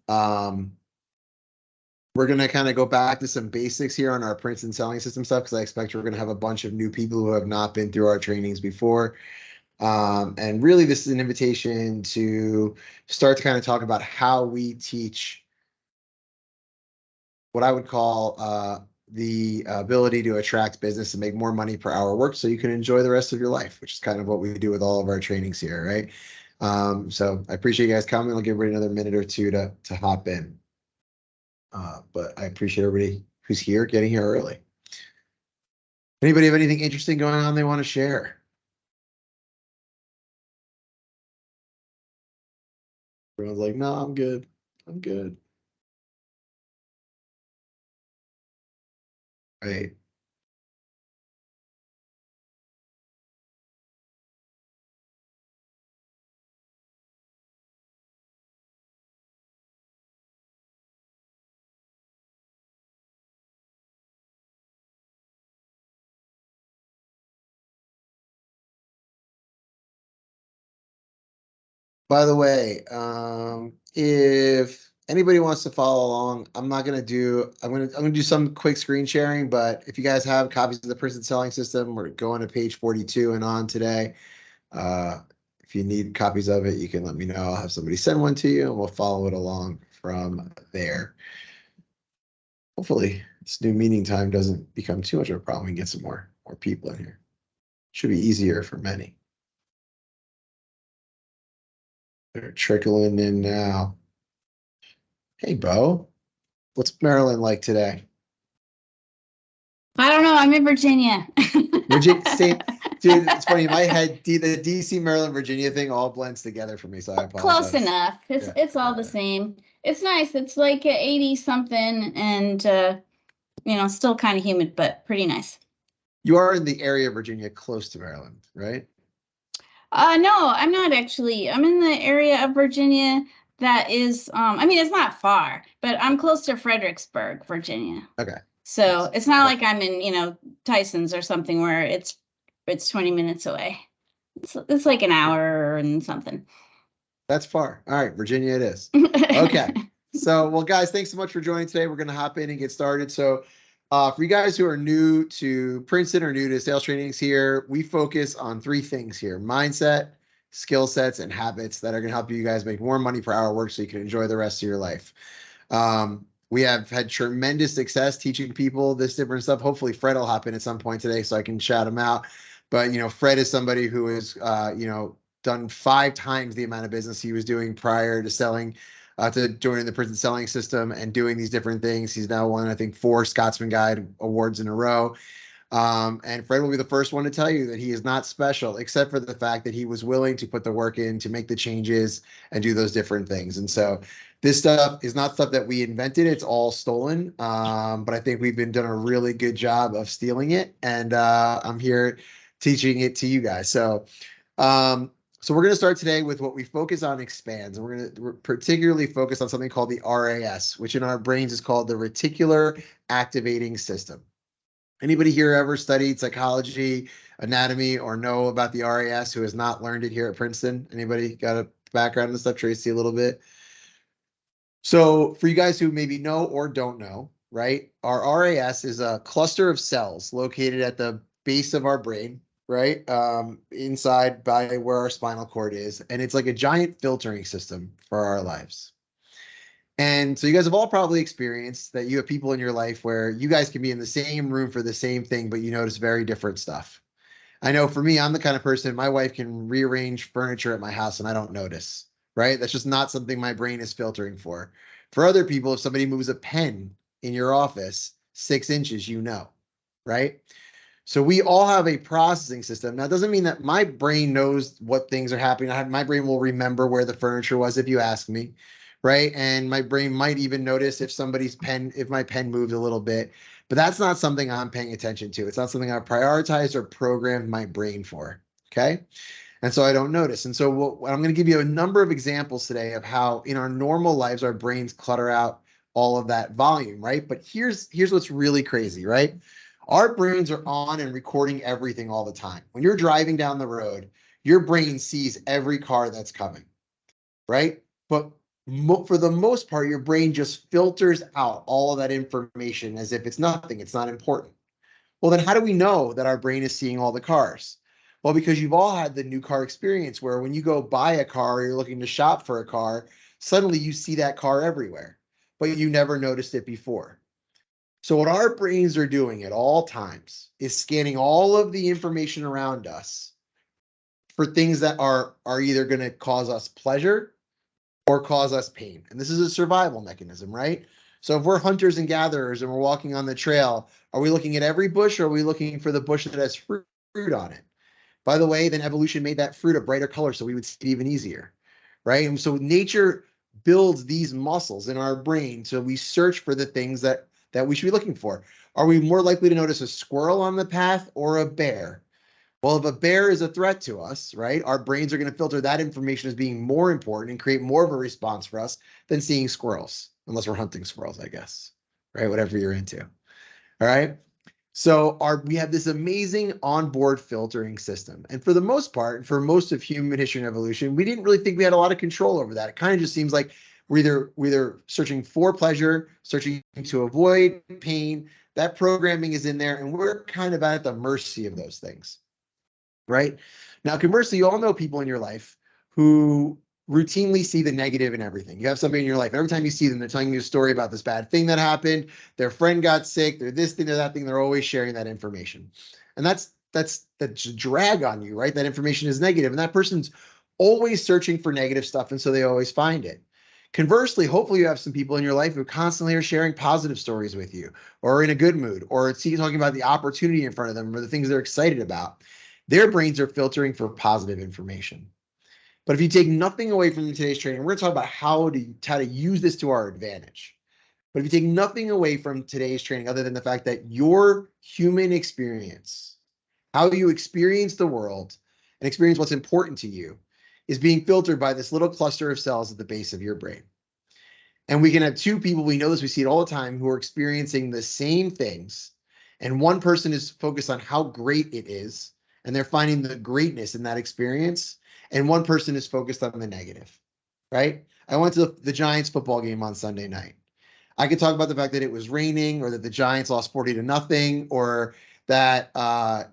We're going to kind of go back to some basics here on our Princeton selling system stuff, because I expect we're going to have a bunch of new people who have not been through our trainings before. And really, this is an invitation to start to kind of talk about how we teach what I would call the ability to attract business and make more money per hour worked so you can enjoy the rest of your life, which is kind of what we do with all of our trainings here, right? So I appreciate you guys coming. I'll give everybody another minute or two to hop in. But I appreciate everybody who's here getting here early. Anybody have anything interesting going on they want to share? Everyone's like, no, I'm good. I'm good. Right. By the way, if anybody wants to follow along, I'm gonna do some quick screen sharing, but if you guys have copies of the Princeton Selling System, we're going to page 42 and on today. If you need copies of it, you can let me know. I'll have somebody send one to you and we'll follow it along from there. Hopefully this new meeting time doesn't become too much of a problem and get some more people in here. Should be easier for many. They're trickling in now. Hey, Bo. What's Maryland like today? I don't know. I'm in Virginia. Virginia State. Dude, it's funny. In my head, the DC, Maryland, Virginia thing all blends together for me, so I apologize. Close enough. It's all the same. It's nice. It's like 80 something and still kind of humid, but pretty nice. You are in the area of Virginia close to Maryland, right? No, I'm not actually. I'm in the area of Virginia that is, it's not far, but I'm close to Fredericksburg, Virginia. Okay. So it's not like I'm in, Tyson's or something where it's 20 minutes away. It's like an hour and something. That's far. All right, Virginia it is. Okay. So, well, guys, thanks so much for joining today. We're going to hop in and get started. So, for you guys who are new to Princeton or new to sales trainings here, we focus on 3 things here: mindset, skill sets, and habits that are going to help you guys make more money per hour work so you can enjoy the rest of your life. We have had tremendous success teaching people this different stuff. Hopefully Fred will hop in at some point today so I can shout him out. But, Fred is somebody who has, done 5 times the amount of business he was doing prior to selling, to joining the Princeton selling system and doing these different things. He's now won, I think, 4 Scotsman Guide awards in a row. And Fred will be the first one to tell you that he is not special, except for the fact that he was willing to put the work in to make the changes and do those different things. And so this stuff is not stuff that we invented. It's all stolen. But I think we've been done a really good job of stealing it. And I'm here teaching it to you guys. So we're going to start today with what we focus on expands. And we're going to particularly focus on something called the RAS, which in our brains is called the Reticular Activating System. Anybody here ever studied psychology, anatomy, or know about the RAS who has not learned it here at Princeton? Anybody got a background in this stuff? Tracy, a little bit. So for you guys who maybe know or don't know, right? Our RAS is a cluster of cells located at the base of our brain, right? Inside by where our spinal cord is. And it's like a giant filtering system for our lives. And so you guys have all probably experienced that you have people in your life where you guys can be in the same room for the same thing, but you notice very different stuff. I know for me, I'm the kind of person, my wife can rearrange furniture at my house and I don't notice, right? That's just not something my brain is filtering for. For other people, if somebody moves a pen in your office 6 inches, right? So we all have a processing system. Now, it doesn't mean that my brain knows what things are happening. My brain will remember where the furniture was if you ask me, right? And my brain might even notice if my pen moves a little bit, but that's not something I'm paying attention to. It's not something I prioritized or programmed my brain for, okay? And so I don't notice. And so I'm going to give you a number of examples today of how in our normal lives, our brains clutter out all of that volume, right? But here's what's really crazy, right? Our brains are on and recording everything all the time. When you're driving down the road, your brain sees every car that's coming, right? But for the most part, your brain just filters out all of that information as if it's nothing, it's not important. Well, then how do we know that our brain is seeing all the cars? Well, because you've all had the new car experience where when you go buy a car or you're looking to shop for a car, suddenly you see that car everywhere, but you never noticed it before. So what our brains are doing at all times is scanning all of the information around us for things that are either going to cause us pleasure or cause us pain. And this is a survival mechanism, right? So if we're hunters and gatherers and we're walking on the trail, are we looking at every bush or are we looking for the bush that has fruit on it? By the way, then evolution made that fruit a brighter color so we would see it even easier, right? And so nature builds these muscles in our brain so we search for the things that we should be looking for. Are we more likely to notice a squirrel on the path or a bear? Well, if a bear is a threat to us, right, our brains are going to filter that information as being more important and create more of a response for us than seeing squirrels, unless we're hunting squirrels, I guess, right? Whatever you're into. All right. So we have this amazing onboard filtering system. And for the most part, for most of human history and evolution, we didn't really think we had a lot of control over that. It kind of just seems like we're either searching for pleasure, searching to avoid pain. That programming is in there, and we're kind of at the mercy of those things, right? Now, conversely, you all know people in your life who routinely see the negative in everything. You have somebody in your life, every time you see them, they're telling you a story about this bad thing that happened, their friend got sick, they're this thing, they're that thing, they're always sharing that information. And that's a drag on you, right? That information is negative, and that person's always searching for negative stuff, and so they always find it. Conversely, hopefully you have some people in your life who constantly are sharing positive stories with you, or are in a good mood, or talking about the opportunity in front of them, or the things they're excited about. Their brains are filtering for positive information. But if you take nothing away from today's training, we're going to talk about how to use this to our advantage. But if you take nothing away from today's training, other than the fact that your human experience, how you experience the world and experience what's important to you, is being filtered by this little cluster of cells at the base of your brain. And we can have two people, we know this, we see it all the time, who are experiencing the same things. And one person is focused on how great it is, and they're finding the greatness in that experience. And one person is focused on the negative, right? I went to the Giants football game on Sunday night. I could talk about the fact that it was raining, or that the Giants lost 40-0, or that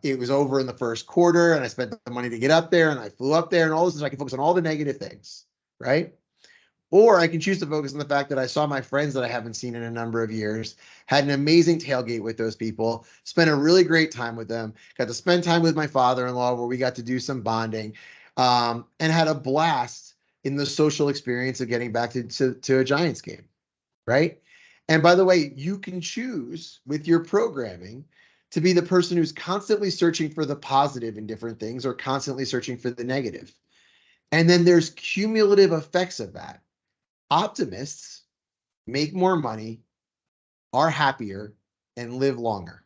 it was over in the first quarter and I spent the money to get up there and I flew up there and all this. I can focus on all the negative things, right? Or I can choose to focus on the fact that I saw my friends that I haven't seen in a number of years, had an amazing tailgate with those people, spent a really great time with them, got to spend time with my father-in-law where we got to do some bonding, and had a blast in the social experience of getting back to a Giants game, right? And by the way, you can choose with your programming to be the person who's constantly searching for the positive in different things or constantly searching for the negative. And then there's cumulative effects of that. Optimists make more money, are happier, and live longer.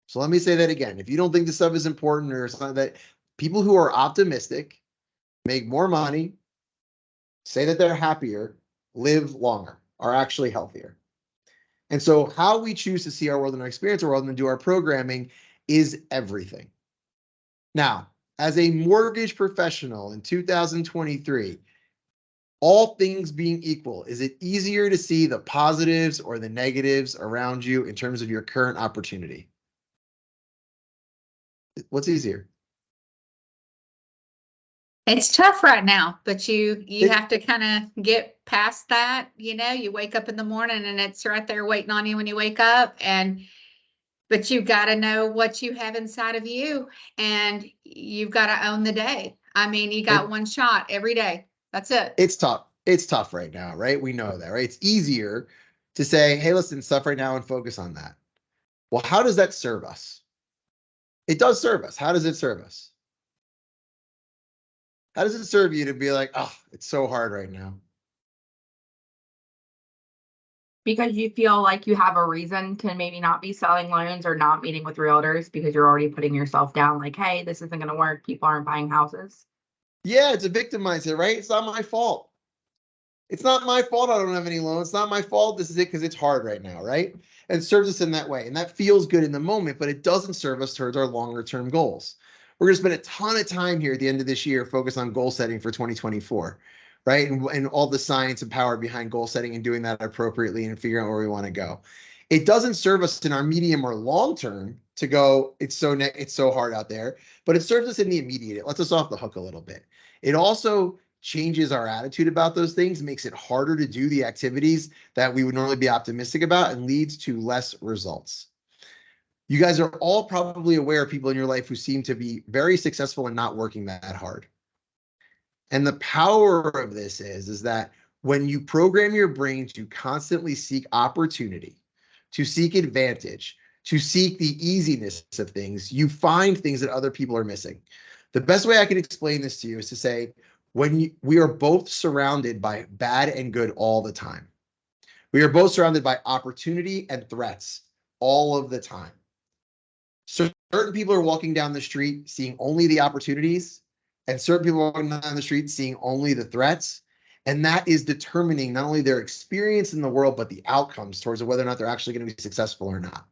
So let me say that again. If you don't think this stuff is important or something, that people who are optimistic make more money, say that they're happier, live longer, are actually healthier. And so how we choose to see our world and experience our world and do our programming is everything. Now, as a mortgage professional in 2023, all things being equal, is it easier to see the positives or the negatives around you in terms of your current opportunity? What's easier? It's tough right now, but you have to kind of get past that. You wake up in the morning and it's right there waiting on you when you wake up, but you've got to know what you have inside of you, and you've got to own the day. I mean, you got one shot every day. That's it. It's tough. It's tough right now, right? We know that, right? It's easier to say, hey, listen, stuff right now and focus on that. Well, how does that serve us? It does serve us. How does it serve us? How does it serve you to be like, oh, it's so hard right now? Because you feel like you have a reason to maybe not be selling loans or not meeting with realtors because you're already putting yourself down like, hey, this isn't going to work. People aren't buying houses. Yeah, it's a victim mindset, right? It's not my fault. It's not my fault I don't have any loans. It's not my fault. This is it because it's hard right now, right? And it serves us in that way. And that feels good in the moment, but it doesn't serve us towards our longer term goals. We're going to spend a ton of time here at the end of this year focused on goal setting for 2024, right? And all the science and power behind goal setting and doing that appropriately and figuring out where we want to go. It doesn't serve us in our medium or long term to go, it's so hard out there, but it serves us in the immediate. It lets us off the hook a little bit. It also changes our attitude about those things, makes it harder to do the activities that we would normally be optimistic about, and leads to less results. You guys are all probably aware of people in your life who seem to be very successful and not working that hard. And the power of this is that when you program your brain to constantly seek opportunity, to seek advantage, to seek the easiness of things, you find things that other people are missing. The best way I can explain this to you is to say, we are both surrounded by bad and good all the time. We are both surrounded by opportunity and threats all of the time. So certain people are walking down the street seeing only the opportunities, and certain people are walking down the street seeing only the threats. And that is determining not only their experience in the world, but the outcomes towards whether or not they're actually going to be successful or not.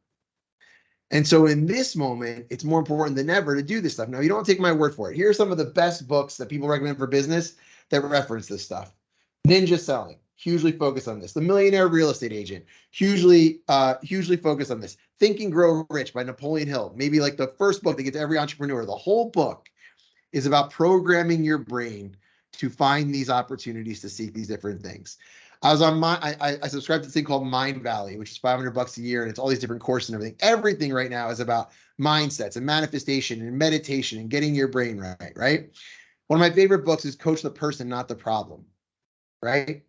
And so in this moment, it's more important than ever to do this stuff. Now, you don't take my word for it. Here are some of the best books that people recommend for business that reference this stuff. Ninja Selling, hugely focused on this. The Millionaire Real Estate Agent, hugely focused on this. Think and Grow Rich by Napoleon Hill, maybe like the first book that gets every entrepreneur. The whole book is about programming your brain to find these opportunities to seek these different things. I was on I subscribed to this thing called Mind Valley, which is $500 a year, and it's all these different courses and everything. Everything right now is about mindsets and manifestation and meditation and getting your brain right, right? One of my favorite books is Coach the Person, Not the Problem, right?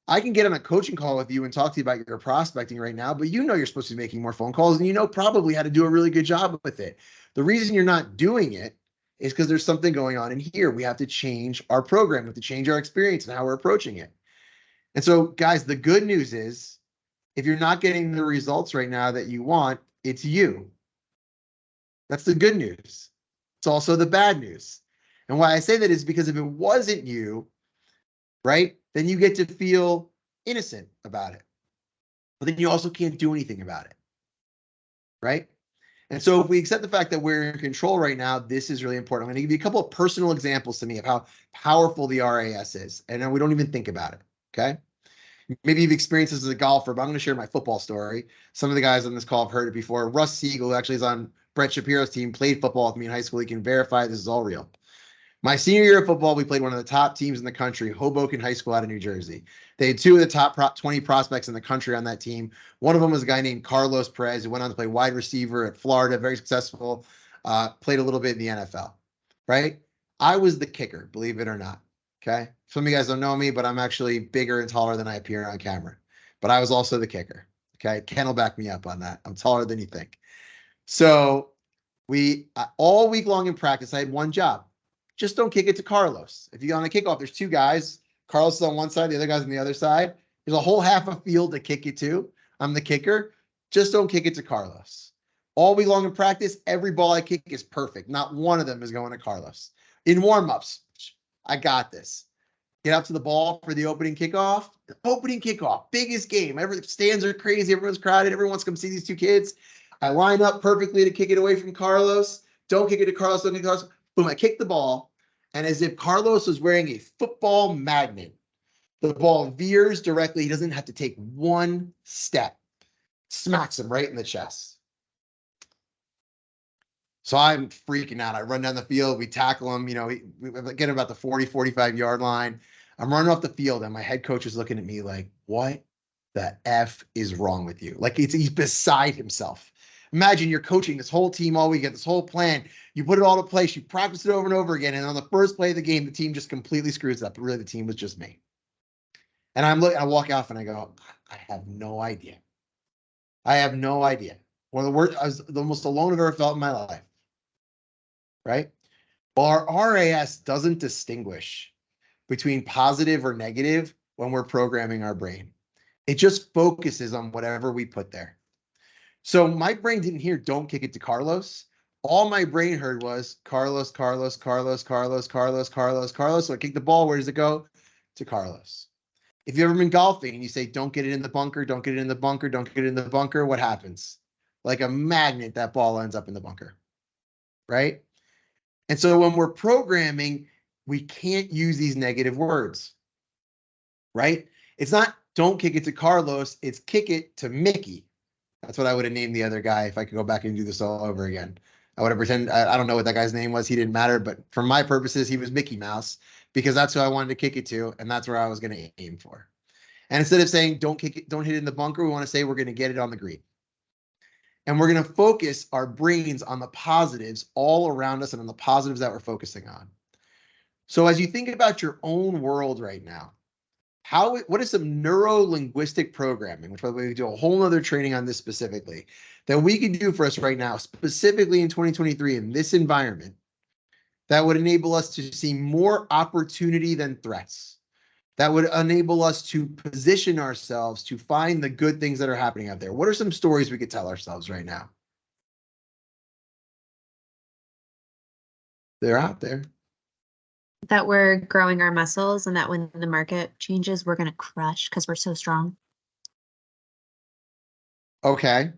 I can get on a coaching call with you and talk to you about your prospecting right now, but you know you're supposed to be making more phone calls, and you know probably how to do a really good job with it. The reason you're not doing it is because there's something going on in here. We have to change our program. We have to change our experience and how we're approaching it. And so, guys, the good news is if you're not getting the results right now that you want, it's you. That's the good news. It's also the bad news. And why I say that is because if it wasn't you, right, then you get to feel innocent about it. But then you also can't do anything about it, right? And so if we accept the fact that we're in control right now, this is really important. I'm going to give you a couple of personal examples to me of how powerful the RAS is. And then we don't even think about it, okay? Maybe you've experienced this as a golfer, but I'm going to share my football story. Some of the guys on this call have heard it before. Russ Siegel, who actually is on Brett Shapiro's team, played football with me in high school. He can verify this is all real. My senior year of football, we played one of the top teams in the country, Hoboken High School out of New Jersey. They had two of the top 20 prospects in the country on that team. One of them was a guy named Carlos Perez, who went on to play wide receiver at Florida, very successful, played a little bit in the NFL, right? I was the kicker, believe it or not, okay? Some of you guys don't know me, but I'm actually bigger and taller than I appear on camera. But I was also the kicker, okay? Ken will back me up on that. I'm taller than you think. So all week long in practice, I had one job. Just don't kick it to Carlos. If you go on a kickoff, there's two guys. Carlos is on one side, the other guy's on the other side. There's a whole half a field to kick it to. I'm the kicker. Just don't kick it to Carlos. All week long in practice, every ball I kick is perfect. Not one of them is going to Carlos. In warm-ups, I got this. Get out to the ball for the opening kickoff. The opening kickoff, biggest game. Stands are crazy. Everyone's crowded. Everyone wants to come see these two kids. I line up perfectly to kick it away from Carlos. Don't kick it to Carlos. Don't kick it to Carlos. Boom, I kick the ball, and as if Carlos was wearing a football magnet, the ball veers directly. He doesn't have to take one step. Smacks him right in the chest. So I'm freaking out. I run down the field. We tackle him. We get him about the 40, 45-yard line. I'm running off the field, and my head coach is looking at me like, what the F is wrong with you? Like he's beside himself. Imagine you're coaching this whole team all weekend, this whole plan. You put it all to place. You practice it over and over again. And on the first play of the game, the team just completely screws up. But really, the team was just me. And I walk off and I go, I have no idea. I have no idea. One of the worst, I was the most alone I've ever felt in my life. Right? Well, our RAS doesn't distinguish between positive or negative when we're programming our brain. It just focuses on whatever we put there. So my brain didn't hear, don't kick it to Carlos. All my brain heard was Carlos, Carlos, Carlos, Carlos, Carlos, Carlos, Carlos. So I kick the ball. Where does it go? To Carlos. If you've ever been golfing and you say, don't get it in the bunker, don't get it in the bunker, don't get it in the bunker, what happens? Like a magnet, that ball ends up in the bunker, right? And so when we're programming, we can't use these negative words. right? It's not don't kick it to Carlos, it's kick it to Mickey. That's what I would have named the other guy if I could go back and do this all over again. I would have pretended, I don't know what that guy's name was. He didn't matter, but for my purposes, he was Mickey Mouse because that's who I wanted to kick it to, and that's where I was going to aim for. And instead of saying don't kick it, don't hit it in the bunker, we want to say we're going to get it on the green. And we're going to focus our brains on the positives all around us and on the positives that we're focusing on. So as you think about your own world right now, what is some neuro-linguistic programming, which by the way, we do a whole other training on this specifically, that we can do for us right now, specifically in 2023 in this environment, that would enable us to see more opportunity than threats, that would enable us to position ourselves to find the good things that are happening out there? What are some stories we could tell ourselves right now? They're out there. That we're growing our muscles and that when the market changes, we're going to crush because we're so strong. Okay.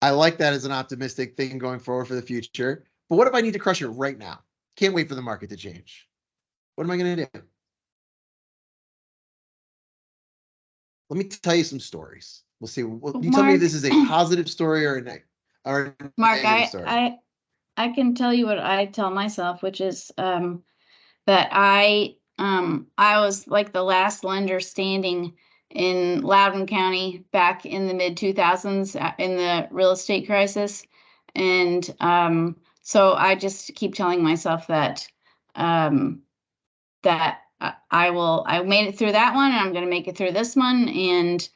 I like that as an optimistic thing going forward for the future. But what if I need to crush it right now? Can't wait for the market to change. What am I going to do? Let me tell you some stories. We'll see. You tell me if this is a positive story or a Mark, negative story. I can tell you what I tell myself, which is that I was like the last lender standing in Loudoun County back in the mid 2000s in the real estate crisis. And so I just keep telling myself that I made it through that one and I'm going to make it through this one. And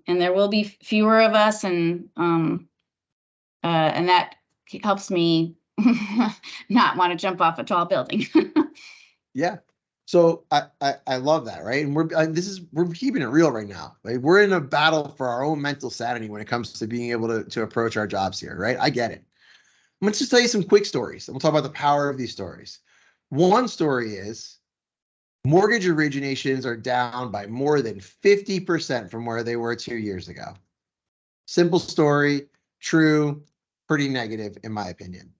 there will be fewer of us. And that helps me not want to jump off a tall building. Yeah. So I love that, right? And we're keeping it real right now. Right? We're in a battle for our own mental sanity when it comes to being able to approach our jobs here, right? I get it. Let's just tell you some quick stories, and we'll talk about the power of these stories. One story is mortgage originations are down by more than 50% from where they were 2 years ago. Simple story, true, pretty negative in my opinion.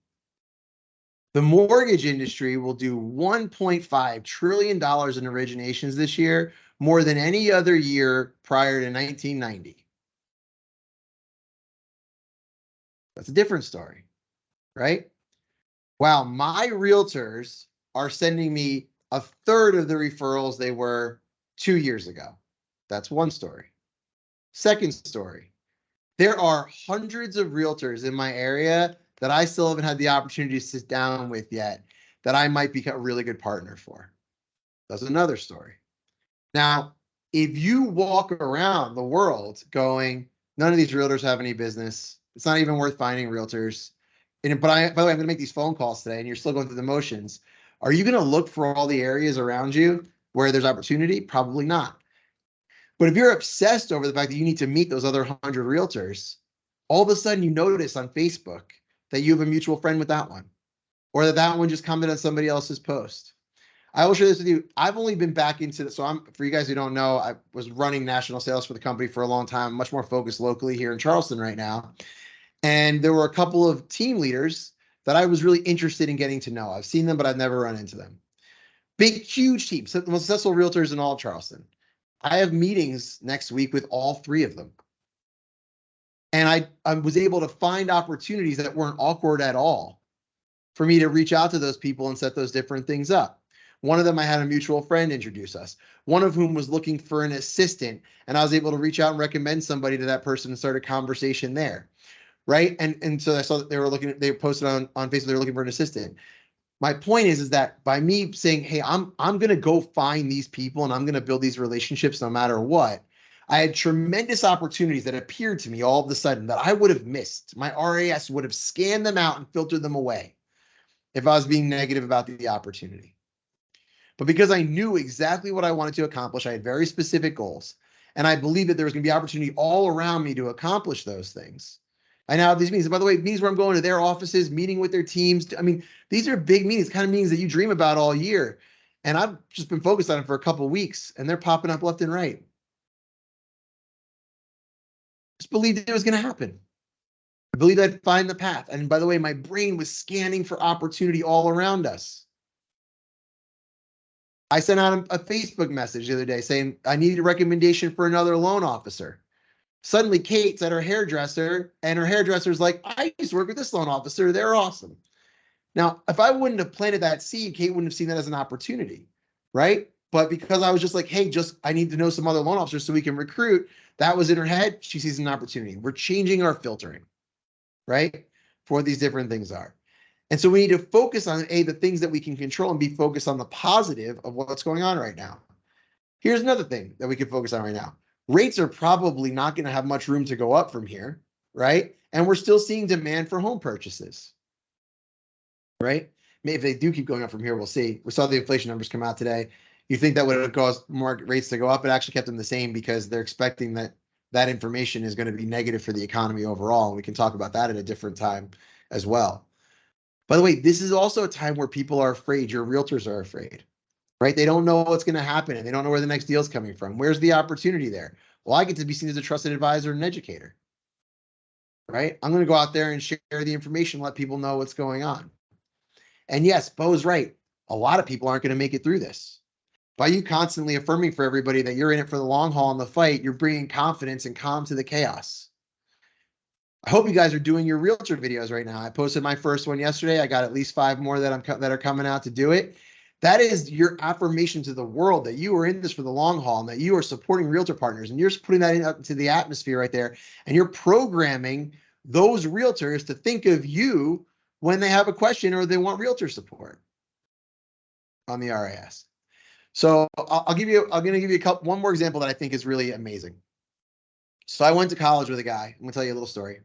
The mortgage industry will do $1.5 trillion in originations this year, more than any other year prior to 1990. That's a different story, right? Wow, my realtors are sending me a third of the referrals they were 2 years ago. That's one story. Second story, there are hundreds of realtors in my area that I still haven't had the opportunity to sit down with yet that I might be a really good partner for. That's another story. Now, if you walk around the world going, none of these realtors have any business, it's not even worth finding realtors. But by the way, I'm going to make these phone calls today and you're still going through the motions. Are you going to look for all the areas around you where there's opportunity? Probably not. But if you're obsessed over the fact that you need to meet those other 100 realtors, all of a sudden you notice on Facebook that you have a mutual friend with that one, or that one just commented on somebody else's post. I will share this with you. I've only been back into this. So for you guys who don't know, I was running national sales for the company for a long time, much more focused locally here in Charleston right now. And there were a couple of team leaders that I was really interested in getting to know. I've seen them, but I've never run into them. Big, huge teams, the most successful realtors in all of Charleston. I have meetings next week with all three of them. And I was able to find opportunities that weren't awkward at all for me to reach out to those people and set those different things up. One of them, I had a mutual friend introduce us, one of whom was looking for an assistant, and I was able to reach out and recommend somebody to that person and start a conversation there, right? And so I saw that they posted on Facebook, they were looking for an assistant. My point is that by me saying, hey, I'm going to go find these people and I'm going to build these relationships no matter what, I had tremendous opportunities that appeared to me all of a sudden that I would have missed. My RAS would have scanned them out and filtered them away if I was being negative about the opportunity. But because I knew exactly what I wanted to accomplish, I had very specific goals, and I believed that there was going to be opportunity all around me to accomplish those things. I now have these meetings. By the way, meetings where I'm going to their offices, meeting with their teams. I mean, these are big meetings, kind of meetings that you dream about all year. And I've just been focused on them for a couple of weeks, and they're popping up left and right. Just believed it was going to happen. I believed I'd find the path. And by the way, my brain was scanning for opportunity all around us. I sent out a Facebook message the other day saying I need a recommendation for another loan officer. Suddenly Kate's at her hairdresser and her hairdresser's like, I used to work with this loan officer. They're awesome. Now, if I wouldn't have planted that seed, Kate wouldn't have seen that as an opportunity, right? But because I was just like, hey, I need to know some other loan officers so we can recruit, that was in her head. She sees an opportunity. We're changing our filtering, right? For what these different things are. And so we need to focus on the things that we can control and be focused on the positive of what's going on right now. Here's another thing that we can focus on right now. Rates are probably not going to have much room to go up from here, right? And we're still seeing demand for home purchases, right? Maybe if they do keep going up from here, we'll see. We saw the inflation numbers come out today. You think that would have caused market rates to go up? It actually kept them the same because they're expecting that information is going to be negative for the economy overall. And we can talk about that at a different time as well. By the way, this is also a time where people are afraid. Your realtors are afraid, right? They don't know what's going to happen and they don't know where the next deal is coming from. Where's the opportunity there? Well, I get to be seen as a trusted advisor and educator, right? I'm going to go out there and share the information, let people know what's going on. And yes, Bo's right. A lot of people aren't going to make it through this. By you constantly affirming for everybody that you're in it for the long haul in the fight, you're bringing confidence and calm to the chaos. I hope you guys are doing your realtor videos right now. I posted my first one yesterday. I got at least 5 more that are coming out to do it. That is your affirmation to the world that you are in this for the long haul and that you are supporting realtor partners, and you're putting that into the atmosphere right there. And you're programming those realtors to think of you when they have a question or they want realtor support on the RIS. So I'm going to give you one more example that I think is really amazing. So I went to college with a guy. I'm going to tell you a little story.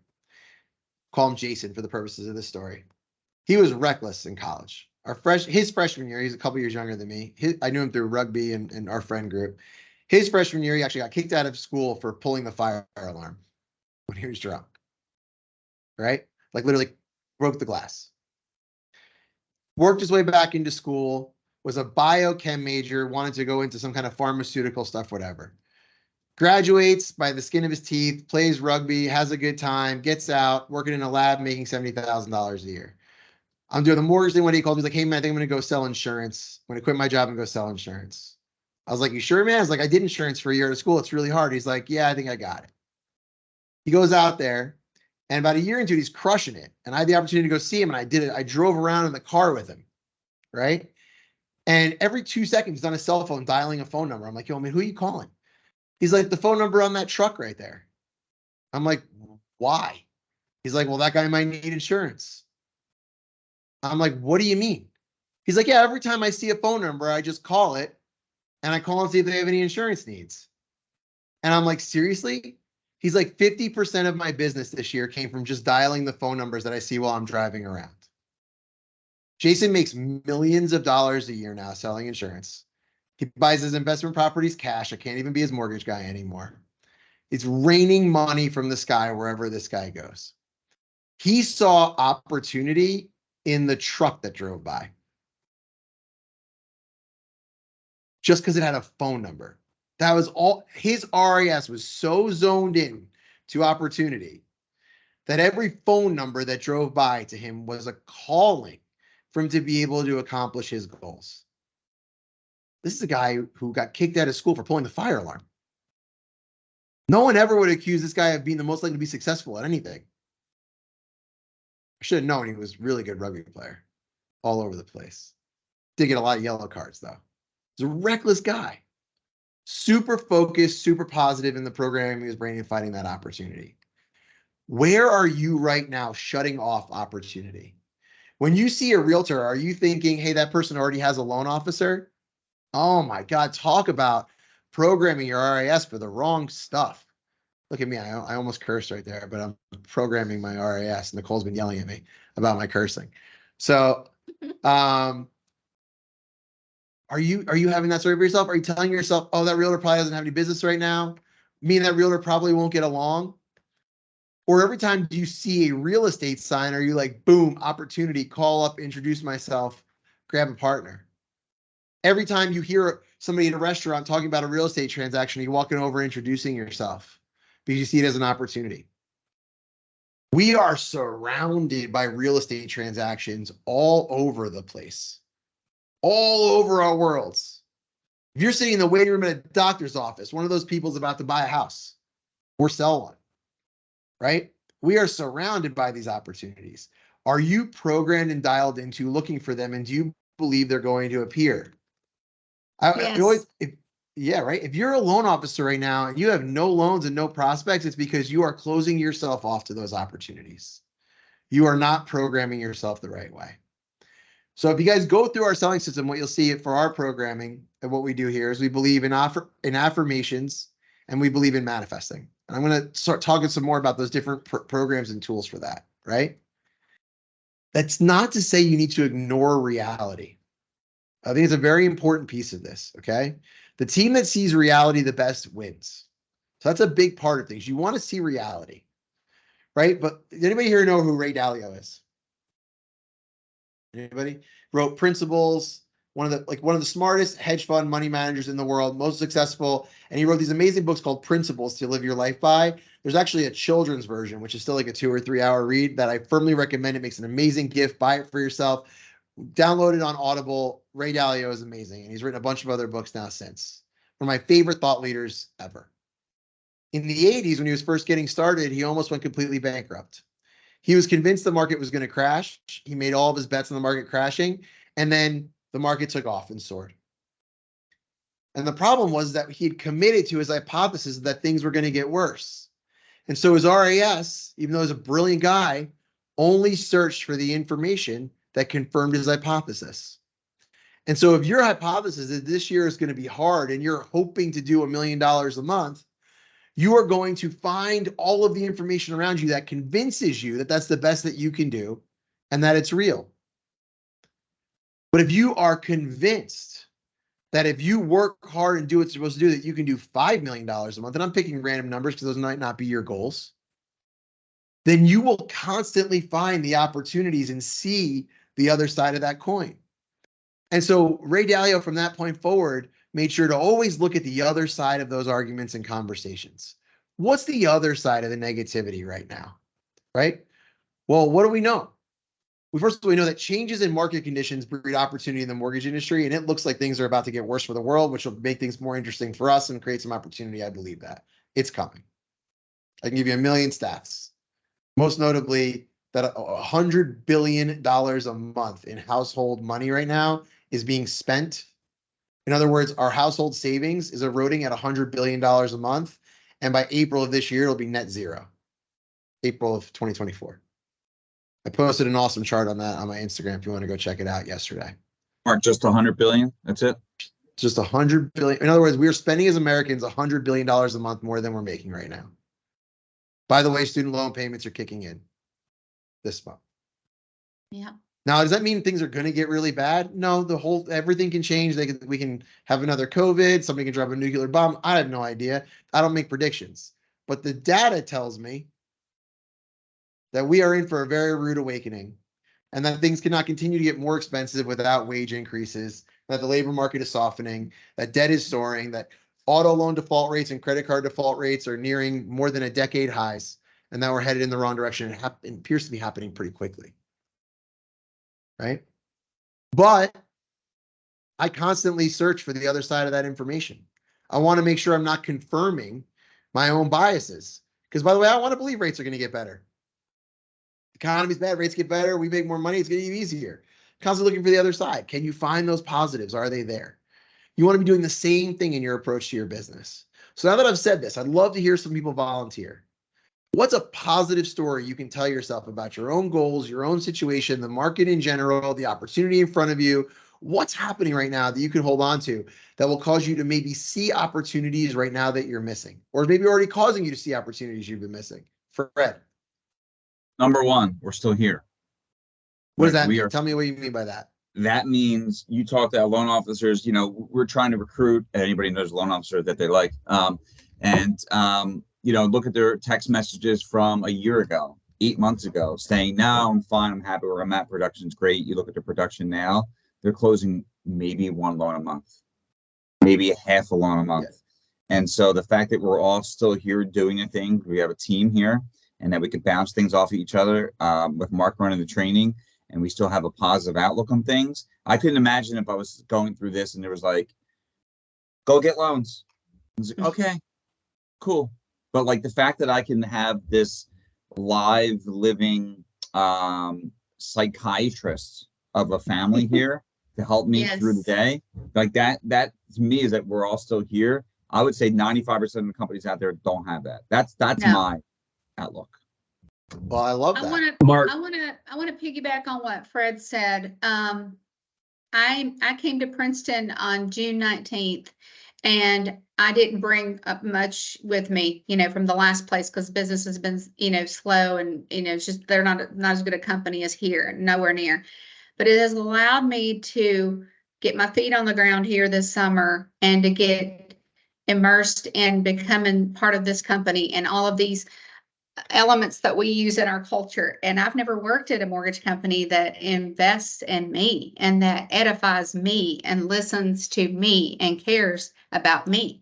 Call him Jason for the purposes of this story. He was reckless in college. His freshman year, he's a couple years younger than me. I knew him through rugby and our friend group. His freshman year, he actually got kicked out of school for pulling the fire alarm when he was drunk. Right? Like literally broke the glass. Worked his way back into school, was a biochem major, wanted to go into some kind of pharmaceutical stuff, whatever. Graduates by the skin of his teeth, plays rugby, has a good time, gets out, working in a lab, making $70,000 a year. I'm doing the mortgage thing. When he called me, he's like, hey, man, I think I'm going to go sell insurance. I'm going to quit my job and go sell insurance. I was like, you sure, man? I was like, I did insurance for a year at school. It's really hard. He's like, yeah, I think I got it. He goes out there, and about a year into it, he's crushing it. And I had the opportunity to go see him, and I did it. I drove around in the car with him, right? And every 2 seconds, he's on his cell phone dialing a phone number. I'm like, yo, man, who are you calling? He's like, the phone number on that truck right there. I'm like, why? He's like, well, that guy might need insurance. I'm like, what do you mean? He's like, yeah, every time I see a phone number, I just call it and I call and see if they have any insurance needs. And I'm like, seriously? He's like, 50% of my business this year came from just dialing the phone numbers that I see while I'm driving around. Jason makes millions of dollars a year now selling insurance. He buys his investment properties cash. I can't even be his mortgage guy anymore. It's raining money from the sky wherever this guy goes. He saw opportunity in the truck that drove by. Just because it had a phone number. That was all. His RIS was so zoned in to opportunity that every phone number that drove by to him was a calling for him to be able to accomplish his goals. This is a guy who got kicked out of school for pulling the fire alarm. No one ever would accuse this guy of being the most likely to be successful at anything. I should have known he was a really good rugby player all over the place. Did get a lot of yellow cards, though. He's a reckless guy. Super focused, super positive in the programming of his brain and finding that opportunity. Where are you right now shutting off opportunity? When you see a realtor, are you thinking, hey, that person already has a loan officer? Oh my God, talk about programming your RIS for the wrong stuff. Look at me, I almost cursed right there, but I'm programming my RIS. Nicole's been yelling at me about my cursing. So are you having that story for yourself? Are you telling yourself, oh, that realtor probably doesn't have any business right now? Me and that realtor probably won't get along? Or every time you see a real estate sign, are you like, boom, opportunity, call up, introduce myself, grab a partner? Every time you hear somebody in a restaurant talking about a real estate transaction, you're walking over introducing yourself because you see it as an opportunity. We are surrounded by real estate transactions all over the place, all over our worlds. If you're sitting in the waiting room at a doctor's office, one of those people is about to buy a house or sell one, right? We are surrounded by these opportunities. Are you programmed and dialed into looking for them? And do you believe they're going to appear? Yes. Yeah, right. If you're a loan officer right now and you have no loans and no prospects, it's because you are closing yourself off to those opportunities. You are not programming yourself the right way. So if you guys go through our selling system, what you'll see for our programming and what we do here is we believe in affirmations and we believe in manifesting. And I'm going to start talking some more about those different programs and tools for that, right? That's not to say you need to ignore reality. I think it's a very important piece of this, okay? The team that sees reality the best wins. So that's a big part of things. You want to see reality, right? But does anybody here know who Ray Dalio is? Anybody? Wrote Principles, one of the smartest hedge fund money managers in the world, most successful, and he wrote these amazing books called Principles to Live Your Life By. There's actually a children's version, which is still like a 2 or 3 hour read that I firmly recommend. It makes an amazing gift. Buy it for yourself. Download it on Audible. Ray Dalio is amazing, and he's written a bunch of other books now since. One of my favorite thought leaders ever. In the 80s, when he was first getting started, he almost went completely bankrupt. He was convinced the market was going to crash. He made all of his bets on the market crashing, and then the market took off and soared. And the problem was that he had committed to his hypothesis that things were going to get worse. And so his RAS, even though he's a brilliant guy, only searched for the information that confirmed his hypothesis. And so if your hypothesis is this year is going to be hard and you're hoping to do $1 million a month, you are going to find all of the information around you that convinces you that that's the best that you can do and that it's real. But if you are convinced that if you work hard and do what you're supposed to do, that you can do $5 million a month, and I'm picking random numbers because those might not be your goals, then you will constantly find the opportunities and see the other side of that coin. And so Ray Dalio, from that point forward, made sure to always look at the other side of those arguments and conversations. What's the other side of the negativity right now, right? Well, what do we know? First of all, we know that changes in market conditions breed opportunity in the mortgage industry, and it looks like things are about to get worse for the world, which will make things more interesting for us and create some opportunity. I believe that. It's coming. I can give you a million stats. Most notably, that $100 billion a month in household money right now is being spent. In other words, our household savings is eroding at $100 billion a month. And by April of this year, it'll be net zero. April of 2024. I posted an awesome chart on that on my Instagram if you want to go check it out yesterday. Mark, just 100 billion. That's it. Just 100 billion. In other words, we are spending as Americans $100 billion a month more than we're making right now. By the way, student loan payments are kicking in this month. Yeah. Now, does that mean things are going to get really bad? No, everything can change. We can have another COVID. Somebody can drop a nuclear bomb. I have no idea. I don't make predictions. But the data tells me that we are in for a very rude awakening and that things cannot continue to get more expensive without wage increases, that the labor market is softening, that debt is soaring, that auto loan default rates and credit card default rates are nearing more than a decade highs, and that we're headed in the wrong direction. It appears to be happening pretty quickly, right? But I constantly search for the other side of that information. I want to make sure I'm not confirming my own biases. Because, by the way, I want to believe rates are going to get better. Economy's bad, rates get better, we make more money, it's going to get easier. Constantly looking for the other side. Can you find those positives? Are they there? You want to be doing the same thing in your approach to your business. So now that I've said this, I'd love to hear some people volunteer. What's a positive story you can tell yourself about your own goals, your own situation, the market in general, the opportunity in front of you? What's happening right now that you can hold on to that will cause you to maybe see opportunities right now that you're missing, or maybe already causing you to see opportunities you've been missing? Fred. Number one, we're still here. What does that mean? Tell me what you mean by that. That means you talk to loan officers, we're trying to recruit anybody who knows a loan officer that they like. Look at their text messages from a year ago, 8 months ago, saying, no, I'm fine, I'm happy where I'm at, production's great. You look at the production now, they're closing maybe one loan a month, maybe a half a loan a month. Yeah. And so the fact that we're all still here doing a thing, we have a team here, and that we can bounce things off of each other with Mark running the training, and we still have a positive outlook on things. I couldn't imagine if I was going through this and there was like go get loans. I was like, okay, cool. But like the fact that I can have this live living psychiatrist of a family here to help me through the day, like that to me is that we're all still here. I would say 95% of the companies out there don't have that. That's No. my outlook. Well, I love that. Mark. I want to piggyback on what Fred said. I came to Princeton on June 19th, and I didn't bring up much with me, from the last place, because business has been, slow, and it's just they're not as good a company as here, nowhere near. But it has allowed me to get my feet on the ground here this summer and to get immersed in becoming part of this company and all of these elements that we use in our culture. And I've never worked at a mortgage company that invests in me and that edifies me and listens to me and cares about me.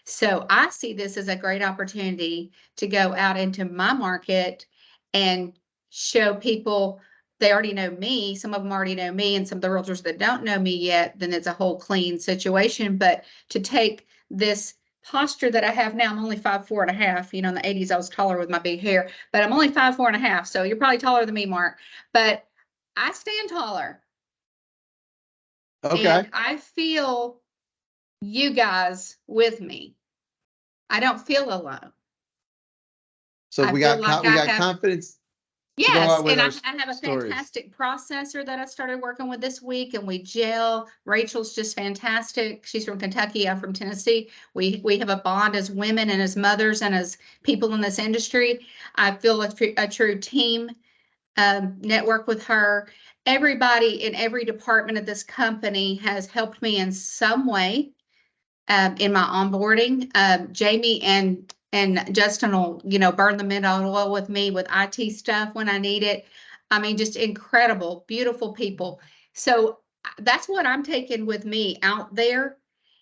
So I see this as a great opportunity to go out into my market and show people they already know me. Some of them already know me, and some of the realtors that don't know me yet, then it's a whole clean situation. But to take this posture that I have now, I'm only 5'4.5". In the 80s, I was taller with my big hair, but I'm only 5'4.5". So you're probably taller than me, Mark. But I stand taller. Okay. And I feel you guys with me. I don't feel alone. So I we feel got like I we got have- confidence. go Yes, out with and our I have a stories. fantastic processor that I started working with this week, and we gel. Rachel's just fantastic. She's from Kentucky. I'm from Tennessee. We have a bond as women and as mothers and as people in this industry. I feel a true team network with her. Everybody in every department of this company has helped me in some way in my onboarding. Jamie and Justin will, burn the midnight oil with me with IT stuff when I need it. I mean, just incredible, beautiful people. So that's what I'm taking with me out there,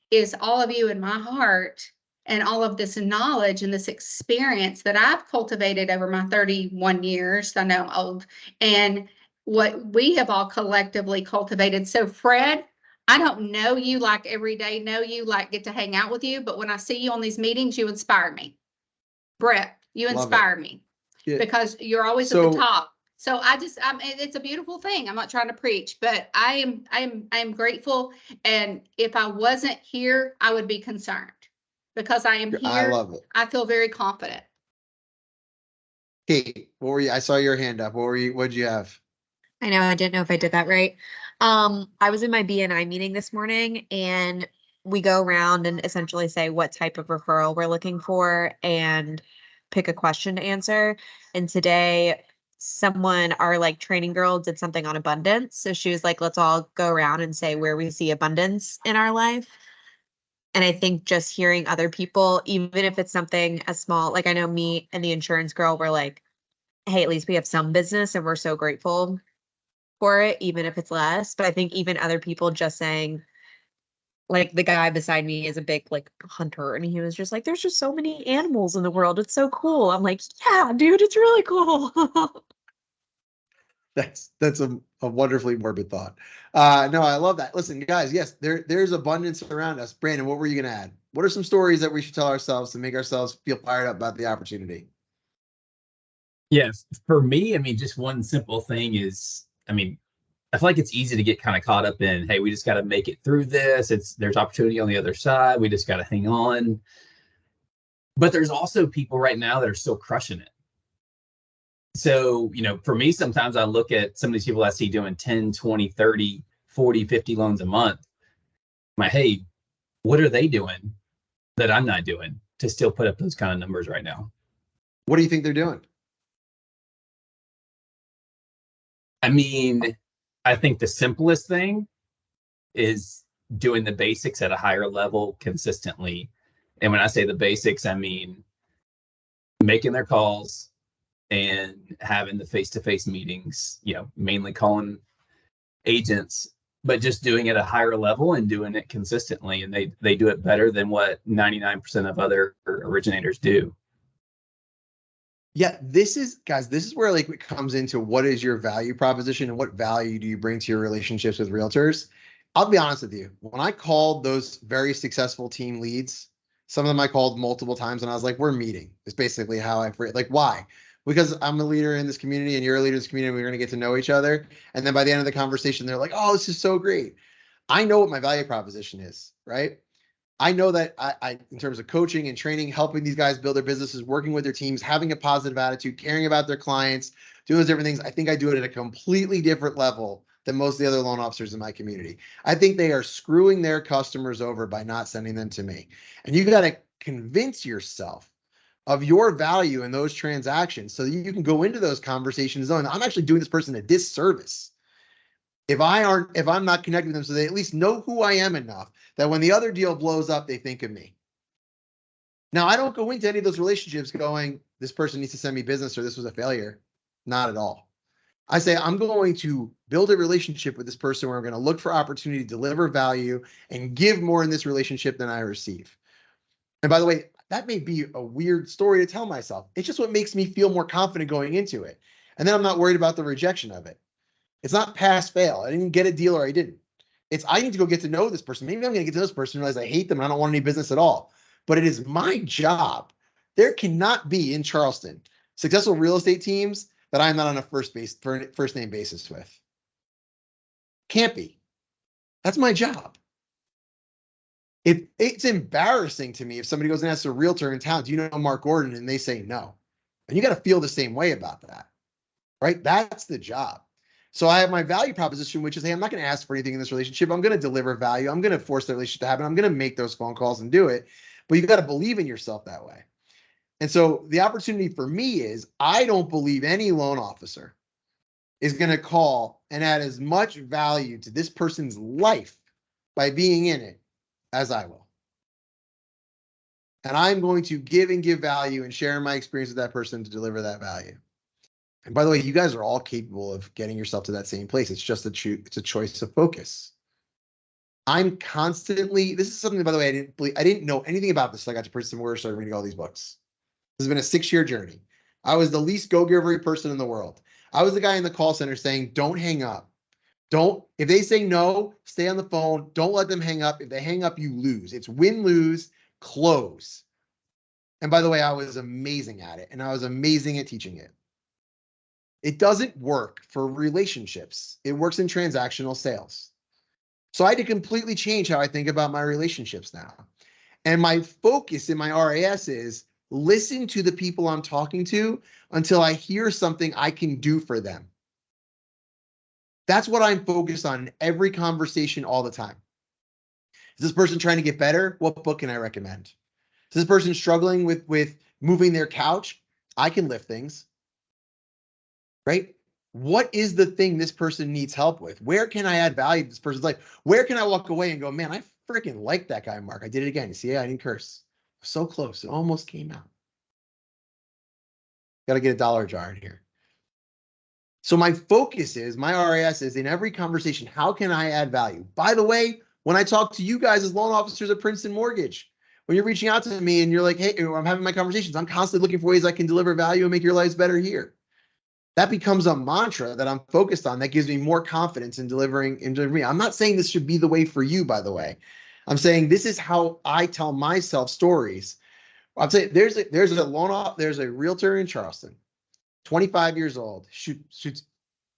is all of you in my heart and all of this knowledge and this experience that I've cultivated over my 31 years. I know I'm old, and what we have all collectively cultivated. So Fred, I don't know you like every day, get to hang out with you, but when I see you on these meetings, you inspire me. Brett, you Love it. inspire me Yeah. because you're always at So- the top. So it's a beautiful thing. I'm not trying to preach, but I am grateful. And if I wasn't here, I would be concerned, because I am here. I love it. I feel very confident. Kate, what were you? I saw your hand up. What'd you have? I know, I didn't know if I did that right. I was in my BNI meeting this morning, and we go around and essentially say what type of referral we're looking for and pick a question to answer. And today our training girl did something on abundance. So she was like, let's all go around and say where we see abundance in our life. And I think just hearing other people, even if it's something as small, like I know me and the insurance girl were like, hey, at least we have some business and we're so grateful for it, even if it's less. But I think even other people just saying, like the guy beside me is a big hunter, and he was just like, there's just so many animals in the world. It's so cool. I'm like, yeah, dude, it's really cool. That's a wonderfully morbid thought. No, I love that. Listen, guys, yes, there's abundance around us. Brandon, what were you gonna add? What are some stories that we should tell ourselves to make ourselves feel fired up about the opportunity? Yes, for me, just one simple thing is, I feel like it's easy to get kind of caught up in, hey, we just got to make it through this. There's opportunity on the other side. We just got to hang on. But there's also people right now that are still crushing it. So, for me, sometimes I look at some of these people I see doing 10, 20, 30, 40, 50 loans a month. I'm like, hey, what are they doing that I'm not doing to still put up those kind of numbers right now? What do you think they're doing? I think the simplest thing is doing the basics at a higher level consistently. And when I say the basics, I mean making their calls and having the face-to-face meetings, mainly calling agents, but just doing it at a higher level and doing it consistently. And they do it better than what 99% of other originators do. Yeah, this is where it comes into what is your value proposition and what value do you bring to your relationships with realtors? I'll be honest with you. When I called those very successful team leads, some of them I called multiple times and I was like, we're meeting. It's basically how I like, why? Because I'm a leader in this community and you're a leader in this community. We're going to get to know each other. And then by the end of the conversation, they're like, oh, this is so great. I know what my value proposition is, right? I know that I, in terms of coaching and training, helping these guys build their businesses, working with their teams, having a positive attitude, caring about their clients, doing those different things. I think I do it at a completely different level than most of the other loan officers in my community. I think they are screwing their customers over by not sending them to me. And you got to convince yourself of your value in those transactions so that you can go into those conversations knowing I'm actually doing this person a disservice if I'm not connected with them, so they at least know who I am enough that when the other deal blows up, they think of me. Now, I don't go into any of those relationships going, this person needs to send me business or this was a failure. Not at all. I say, I'm going to build a relationship with this person where I'm going to look for opportunity to deliver value and give more in this relationship than I receive. And by the way, that may be a weird story to tell myself. It's just what makes me feel more confident going into it. And then I'm not worried about the rejection of it. It's not pass fail. I didn't get a deal or I didn't. It's I need to go get to know this person. Maybe I'm going to get to know this person and realize I hate them and I don't want any business at all. But it is my job. There cannot be in Charleston successful real estate teams that I'm not on a first name basis with. Can't be. That's my job. It's embarrassing to me if somebody goes and asks a realtor in town, do you know Mark Gordon? And they say no. And you got to feel the same way about that, right? That's the job. So I have my value proposition, which is, hey, I'm not going to ask for anything in this relationship. I'm going to deliver value. I'm going to force the relationship to happen. I'm going to make those phone calls and do it. But you've got to believe in yourself that way. And so the opportunity for me is I don't believe any loan officer is going to call and add as much value to this person's life by being in it as I will. And I'm going to give value and share my experience with that person to deliver that value. And by the way, you guys are all capable of getting yourself to that same place. It's just it's a choice of focus. I'm constantly, this is something, by the way, I didn't know anything about this. So I got to Princeton where I started reading all these books. This has been a 6-year journey. I was the least go-giver person in the world. I was the guy in the call center saying, don't hang up. If they say no, stay on the phone. Don't let them hang up. If they hang up, you lose. It's win, lose, close. And by the way, I was amazing at it and I was amazing at teaching it. It doesn't work for relationships. It works in transactional sales. So I had to completely change how I think about my relationships now. And my focus in my RAS is listen to the people I'm talking to until I hear something I can do for them. That's what I'm focused on in every conversation all the time. Is this person trying to get better? What book can I recommend? Is this person struggling with moving their couch? I can lift things. Right? What is the thing this person needs help with? Where can I add value to this person's life? Where can I walk away and go, man, I freaking like that guy, Mark. I did it again. You see, I didn't curse. So close. It almost came out. Got to get a dollar jar in here. So my focus is, my RAS is in every conversation, how can I add value? By the way, when I talk to you guys as loan officers at Princeton Mortgage, when you're reaching out to me and you're like, hey, I'm having my conversations, I'm constantly looking for ways I can deliver value and make your lives better here. That becomes a mantra that I'm focused on that gives me more confidence in delivering me. I'm not saying this should be the way for you, by the way. I'm saying this is how I tell myself stories. I'll say there's a realtor in Charleston, 25 years old, shoots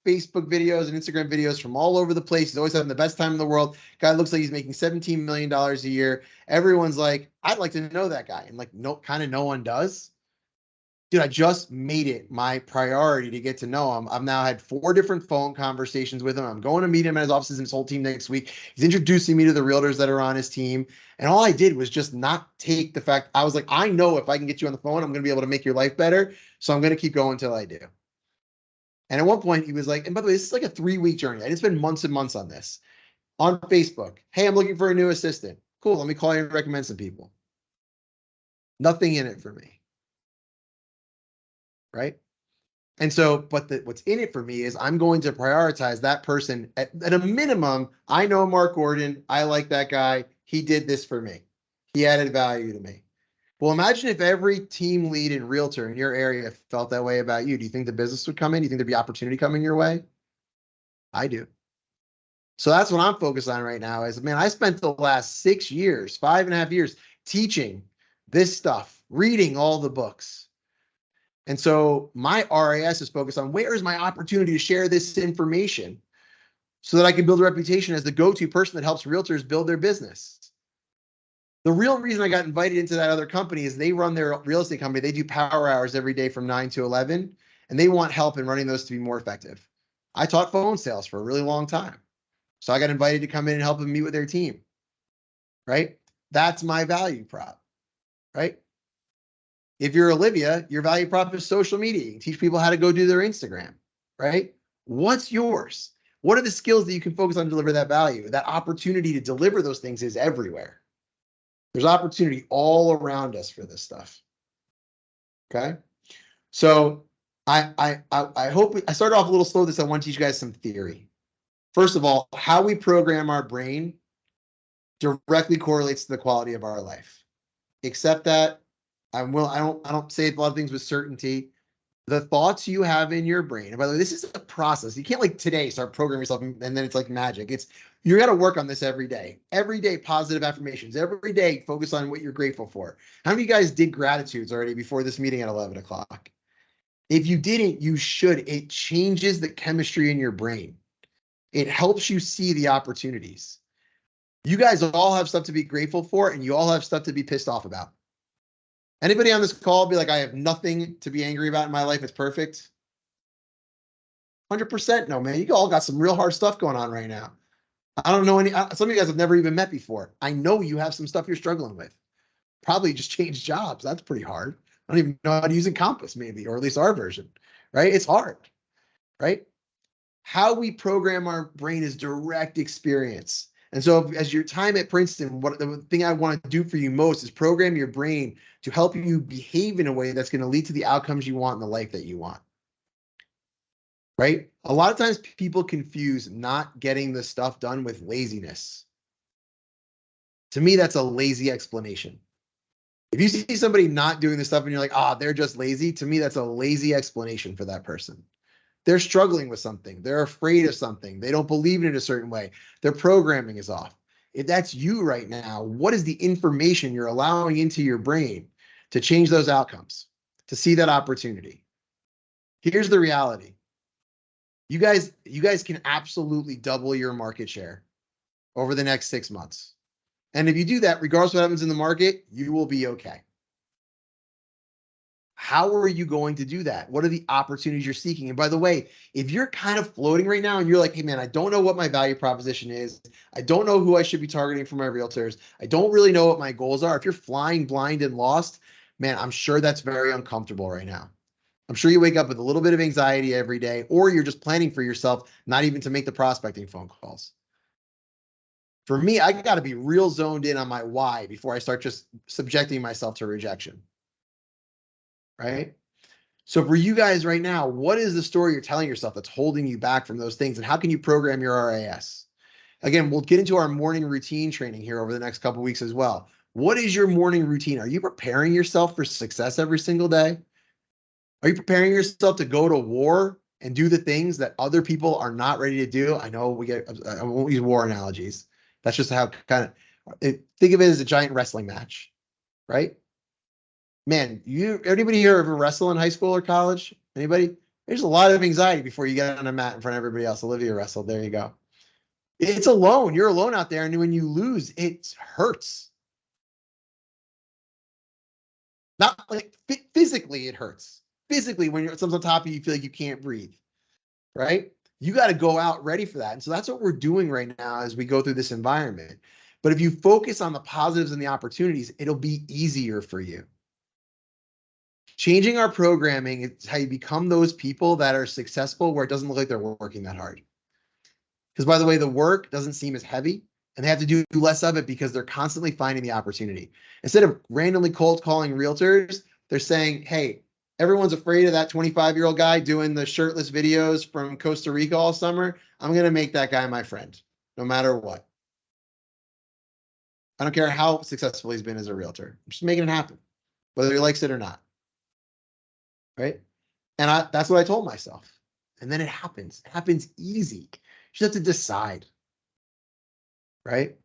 Facebook videos and Instagram videos from all over the place. He's always having the best time in the world. Guy looks like he's making $17 million a year. Everyone's like, I'd like to know that guy. And like, no one does. Dude, I just made it my priority to get to know him. I've now had 4 different phone conversations with him. I'm going to meet him at his offices and his whole team next week. He's introducing me to the realtors that are on his team. And all I did was just not take the fact, I was like, I know if I can get you on the phone, I'm going to be able to make your life better. So I'm going to keep going until I do. And at one point he was like, and by the way, this is like a 3-week journey. I didn't spend months and months on this. On Facebook, hey, I'm looking for a new assistant. Cool, let me call you and recommend some people. Nothing in it for me. Right? And so, but what's in it for me is I'm going to prioritize that person at a minimum. I know Mark Gordon. I like that guy. He did this for me. He added value to me. Well, imagine if every team lead and realtor in your area felt that way about you. Do you think the business would come in? Do you think there'd be opportunity coming your way? I do. So that's what I'm focused on right now is, man, I spent the last 6 years, 5.5 years teaching this stuff, reading all the books. And so my RAS is focused on where is my opportunity to share this information so that I can build a reputation as the go-to person that helps realtors build their business. The real reason I got invited into that other company is they run their real estate company. They do power hours every day from 9 to 11, and they want help in running those to be more effective. I taught phone sales for a really long time. So I got invited to come in and help them meet with their team, right? That's my value prop, right? If you're Olivia, your value prop is social media. You can teach people how to go do their Instagram, right? What's yours? What are the skills that you can focus on to deliver that value? That opportunity to deliver those things is everywhere. There's opportunity all around us for this stuff. Okay. So I hope I started off a little slow this. I want to teach you guys some theory. First of all, how we program our brain directly correlates to the quality of our life. Accept that. I don't say a lot of things with certainty. The thoughts you have in your brain, and by the way, this is a process. You can't like today start programming yourself and then it's like magic. It's you got to work on this every day. Every day, positive affirmations. Every day, focus on what you're grateful for. How many of you guys did gratitudes already before this meeting at 11 o'clock? If you didn't, you should. It changes the chemistry in your brain. It helps you see the opportunities. You guys all have stuff to be grateful for, and you all have stuff to be pissed off about. Anybody on this call be like, I have nothing to be angry about in my life. It's perfect. 100% no, man. You all got some real hard stuff going on right now. I don't know any, some of you guys have never even met before. I know you have some stuff you're struggling with. Probably just changed jobs. That's pretty hard. I don't even know how to use Encompass maybe, or at least our version, right? It's hard, right? How we program our brain is direct experience. And so as your time at Princeton, what the thing I want to do for you most is program your brain to help you behave in a way that's going to lead to the outcomes you want in the life that you want. Right? A lot of times people confuse not getting the stuff done with laziness. To me, that's a lazy explanation. If you see somebody not doing the stuff and you're like, ah, they're just lazy, to me, that's a lazy explanation for that person. They're struggling with something. They're afraid of something. They don't believe in it a certain way. Their programming is off. If that's you right now, what is the information you're allowing into your brain to change those outcomes, to see that opportunity? Here's the reality. You guys can absolutely double your market share over the next 6 months. And if you do that, regardless of what happens in the market, you will be okay. How are you going to do that? What are the opportunities you're seeking? And by the way, if you're kind of floating right now and you're like, hey man, I don't know what my value proposition is. I don't know who I should be targeting for my realtors. I don't really know what my goals are. If you're flying blind and lost, man, I'm sure that's very uncomfortable right now. I'm sure you wake up with a little bit of anxiety every day, or you're just planning for yourself, not even to make the prospecting phone calls. For me, I got to be real zoned in on my why before I start just subjecting myself to rejection. Right? So for you guys right now, what is the story you're telling yourself that's holding you back from those things? And how can you program your RAS? Again, we'll get into our morning routine training here over the next couple of weeks as well. What is your morning routine? Are you preparing yourself for success every single day? Are you preparing yourself to go to war and do the things that other people are not ready to do? I know I won't use war analogies. That's just how kind of, think of it as a giant wrestling match, right? Man, anybody here ever wrestle in high school or college? Anybody? There's a lot of anxiety before you get on a mat in front of everybody else. Olivia wrestled. There you go. It's alone. You're alone out there. And when you lose, it hurts. Not like physically, it hurts. Physically, when someone's on top of you, you feel like you can't breathe, right? You got to go out ready for that. And so that's what we're doing right now as we go through this environment. But if you focus on the positives and the opportunities, it'll be easier for you. Changing our programming is how you become those people that are successful where it doesn't look like they're working that hard. Because by the way, the work doesn't seem as heavy and they have to do less of it because they're constantly finding the opportunity. Instead of randomly cold calling realtors, they're saying, hey, everyone's afraid of that 25-year-old guy doing the shirtless videos from Costa Rica all summer. I'm going to make that guy my friend, no matter what. I don't care how successful he's been as a realtor. I'm just making it happen, whether he likes it or not. Right? And that's what I told myself. And then it happens. It happens easy. You just have to decide. right?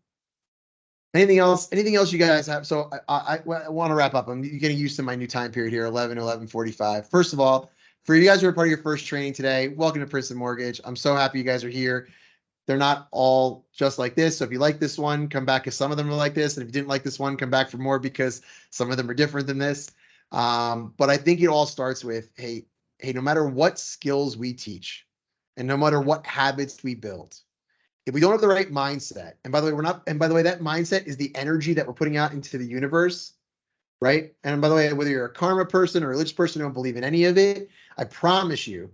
Anything else? Anything else you guys have? So I want to wrap up. I'm getting used to my new time period here, 11:45. First of all, for you guys who are part of your first training today, welcome to Princeton Mortgage. I'm so happy you guys are here. They're not all just like this. So if you like this one, come back because some of them are like this. And if you didn't like this one, come back for more because some of them are different than this. But I think it all starts with, hey, no matter what skills we teach and no matter what habits we build, if we don't have the right mindset, and by the way, that mindset is the energy that we're putting out into the universe, right? And by the way, whether you're a karma person or a religious person who don't believe in any of it, I promise you,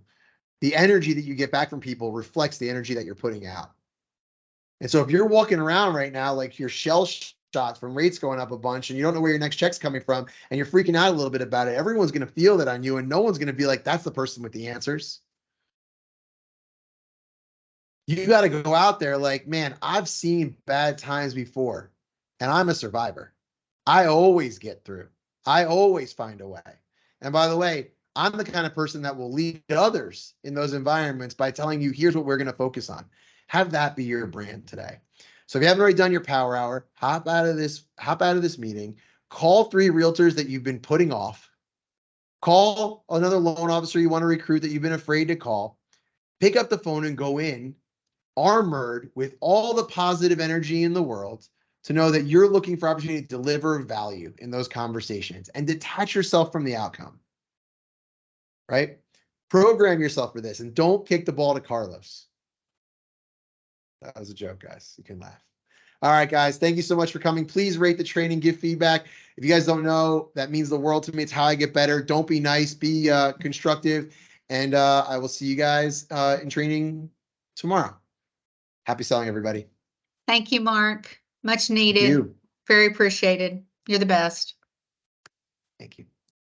the energy that you get back from people reflects the energy that you're putting out. And so if you're walking around right now, like you're shell shocked from rates going up a bunch and you don't know where your next check's coming from and you're freaking out a little bit about it, everyone's going to feel that on you and no one's going to be like, that's the person with the answers. You got to go out there like, man, I've seen bad times before and I'm a survivor. I always get through. I always find a way. And by the way, I'm the kind of person that will lead others in those environments by telling you, here's what we're going to focus on. Have that be your brand today. So if you haven't already done your power hour, hop out of this meeting, call 3 realtors that you've been putting off. Call another loan officer you want to recruit that you've been afraid to call. Pick up the phone and go in armored with all the positive energy in the world to know that you're looking for opportunity to deliver value in those conversations and detach yourself from the outcome, right? Program yourself for this and don't kick the ball to Carlos. That was a joke, guys. You can laugh. All right, guys. Thank you so much for coming. Please rate the training, give feedback. If you guys don't know, that means the world to me. It's how I get better. Don't be nice, be constructive. And I will see you guys in training tomorrow. Happy selling, everybody. Thank you, Mark. Much Thank needed. you. Very appreciated. You're the best. Thank you.